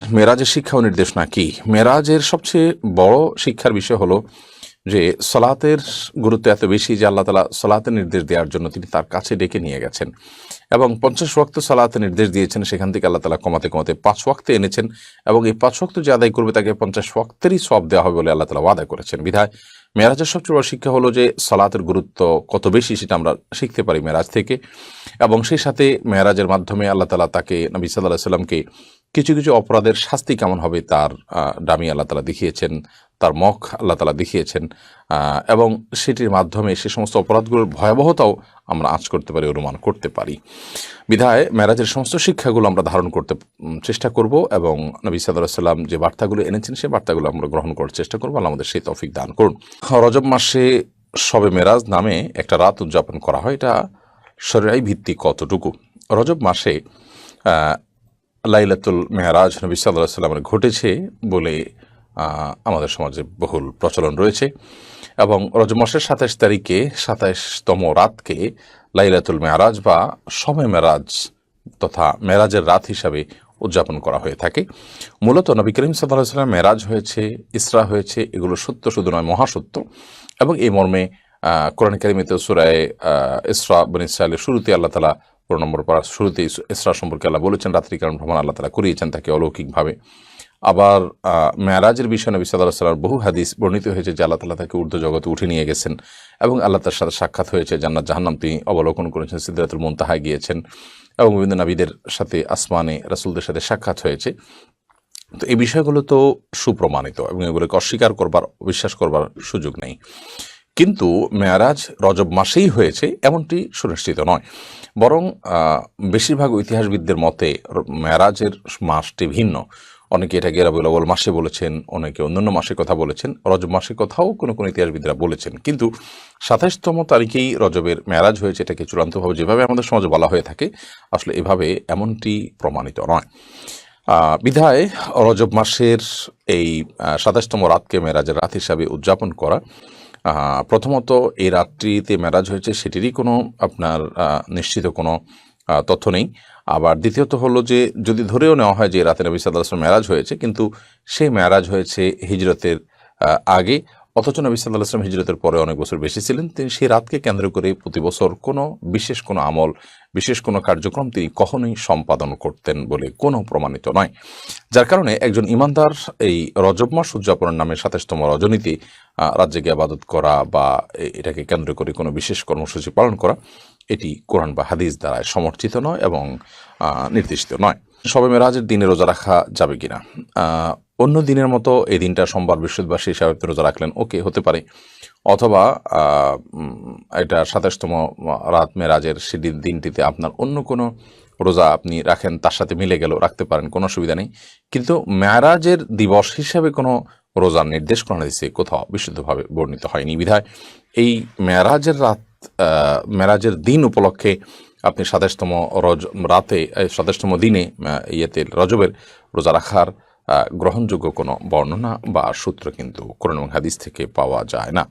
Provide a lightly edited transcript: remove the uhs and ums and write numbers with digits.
মেরাজের শিক্ষা ও নির্দেশনা কি? মেরাজের সবচেয়ে বড় শিক্ষার বিষয় হলো যে সলাতের গুরুত্ব এত বেশি যে আল্লাহ তাআলা সলাতের নির্দেশ দেওয়ার জন্য তিনি তার কাছে ডেকে নিয়ে গেছেন এবং 50 ওয়াক্ত সলাতের নির্দেশ দিয়েছেন। সেখান থেকে আল্লাহ তাআলা কমাতে কমাতে 5 ওয়াক্তে এনেছেন এবং এই 5 ওয়াক্ত যে আদায় করবে তাকে 50 ওয়াক্তেরই সওয়াব দেওয়া হবে বলে আল্লাহ তাআলা ওয়াদা করেছেন। বিধায় মেরাজের সবচেয়ে বড় শিক্ষা হলো যে সলাতের গুরুত্ব কত বেশি সেটা আমরা শিখতে পারি মেরাজ থেকে। এবং সেই সাথে মেরাজের মাধ্যমে আল্লাহ তাআলা তাকে নবী সাল্লাল্লাহু আলাইহি সাল্লামকে কিছু কিছু অপরাধের শাস্তি কেমন হবে তার ডামি আল্লাহ তাআলা দেখিয়েছেন, তার মুখ আল্লাহ তাআলা দেখিয়েছেন এবং সেটির মাধ্যমে সে সমস্ত অপরাধগুলোর ভয়াবহতাও আমরা আঁচ করতে পারি, অনুমান করতে পারি। বিধায় মেরাজের সমস্ত শিক্ষাগুলো আমরা ধারণ করতে চেষ্টা করব এবং নবী সাল্লাল্লাহু আলাইহি সাল্লাম যে বার্তাগুলো এনেছেন সেই বার্তাগুলো আমরা গ্রহণ করার চেষ্টা করবো। আল্লাহ আমাদের সেই তৌফিক দান করুন। রজব মাসে শবে মেরাজ নামে একটা রাত উদযাপন করা হয়, এটা শরীআই ভিত্তিক কতটুকু? রজব মাসে লাইলাতুল মেরাজ নবী সাল্লাল্লাহু আলাইহি সাল্লামের ঘটেছে বলে আমাদের সমাজে বহুল প্রচলন রয়েছে এবং রজব মাসের 27 তারিখে 27তম রাতকে লাইলাতুল মেরাজ বা শবে মেরাজ তথা মেরাজের রাত হিসাবে উদযাপন করা হয়ে থাকে। মূলত নবী করিম সাল্লাল্লাহু আলাইহি ওয়াসাল্লাম মেরাজ হয়েছে, ইসরা হয়েছে, এগুলো সত্য শুধু নয় মহাসত্য এবং এই মর্মে কোরআন কারিমেতে সূরা ইসরা বনী ইসরাঈলের শুরুতে আল্লাহ তাআলা ১৫ নম্বর পারার শুরুতে ইসরা সম্পর্কে আল্লাহ বলেছেন রাত্রিকালীন ভ্রমণ আল্লাহ তাআলা করিয়েছেন তাকে অলৌকিকভাবে। আবার মেরাজের বিষয়ে নবী সাল্লাল্লাহু আলাইহি ওয়াসাল্লাম বহু হাদিস বর্ণিত হয়েছে যে আল্লাহ তাআলা তাকে ঊর্ধ্ব জগতে উঠে নিয়ে গেছেন এবং আল্লাহ তার সাথে সাক্ষাৎ হয়েছে, জান্নাত জাহান্নাম তিনি অবলোকন করেছেন, সিদরাতুল মুনতাহায় গিয়েছেন এবং বিভিন্ন নবীদের সাথে আসমানে রাসূলদের সাথে সাক্ষাৎ হয়েছে। তো এই বিষয়গুলো তো সুপ্রমাণিত এবং এগুলোকে অস্বীকার করবার, অবিশ্বাস করবার সুযোগ নেই। কিন্তু মেরাজ রজব মাসেই হয়েছে এমনটি সুনিশ্চিত নয়, বরং বেশিরভাগ ইতিহাসবিদদের মতে মেরাজের মাসটি ভিন্ন। অনেকে এটাকে রবিউল আউয়াল মাসে বলেছেন, অনেকে অন্যান্য মাসের কথা বলেছেন, রজব মাসের কথাও কোনো কোনো ইতিহাসবিদরা বলেছেন। কিন্তু 27তম তারিখেই রজবের মেরাজ হয়েছে, এটাকে চূড়ান্তভাবে যেভাবে আমাদের সমাজে বলা হয়ে থাকে আসলে এভাবে এমনটি প্রমাণিত নয়। বিধায় রজব মাসের এই 27তম রাতকে মেরাজের রাত হিসাবে উদযাপন করা, প্রথমত এই রাত্রিতে মেরাজ হয়েছে সেটিরই কোনো আপনার নিশ্চিত কোনো তথ্য নেই। আবার দ্বিতীয়ত হলো যে যদি ধরেও নেওয়া হয় যে রাতে নবী সাল্লাল্লাহু আলাইহি ওয়াসাল্লাম মেরাজ হয়েছে, কিন্তু সেই মেরাজ হয়েছে হিজরতের আগে, অথচ নবী সাল্লাল্লাহু আলাইহি ওয়াসাল্লাম হিজরতের পরে অনেক বছর বেশি ছিলেন, তিনি সেই রাতকে কেন্দ্র করে প্রতি বছর কোনো বিশেষ কোনো আমল, বিশেষ কোনো কার্যক্রম তিনি কখনোই সম্পাদন করতেন বলে কোনো প্রমাণিত নয়। যার কারণে একজন ইমানদার এই রজব মাস উদযাপনের নামে 27তম রজনীতে রাত জেগে ইবাদত করা বা এটাকে কেন্দ্র করে কোনো বিশেষ কর্মসূচি পালন করা, এটি কোরআন বা হাদিস দ্বারা সমর্থিত নয় এবং নির্দিষ্ট নয়। শবে মেরাজের দিনে রোজা রাখা যাবে কিনা? অন্য দিনের মতো এই দিনটা সোমবার বৃহস্পতিবার সেই হিসাবে রোজা রাখলেন, ওকে, হতে পারে। অথবা এটা 27তম রাত মেরাজের সেদিন দিনটিতে আপনার অন্য কোনো রোজা আপনি রাখেন, তার সাথে মিলে গেল, রাখতে পারেন, কোনো অসুবিধা নেই। কিন্তু মেরাজের দিবস হিসাবে কোনো রোজার নির্দেশ কোরআন হাদিসে কোথাও বিশুদ্ধভাবে বর্ণিত হয়নি। বিধায় এই মেরাজের রাত, মেরাজের দিন উপলক্ষে আপনি 27তম রাতে 27তম দিনে রজবের রোজা রাখার গ্রহণযোগ্য কোনো বর্ণনা বা সূত্র কিন্তু কোরআন এবং হাদিস থেকে পাওয়া যায় না।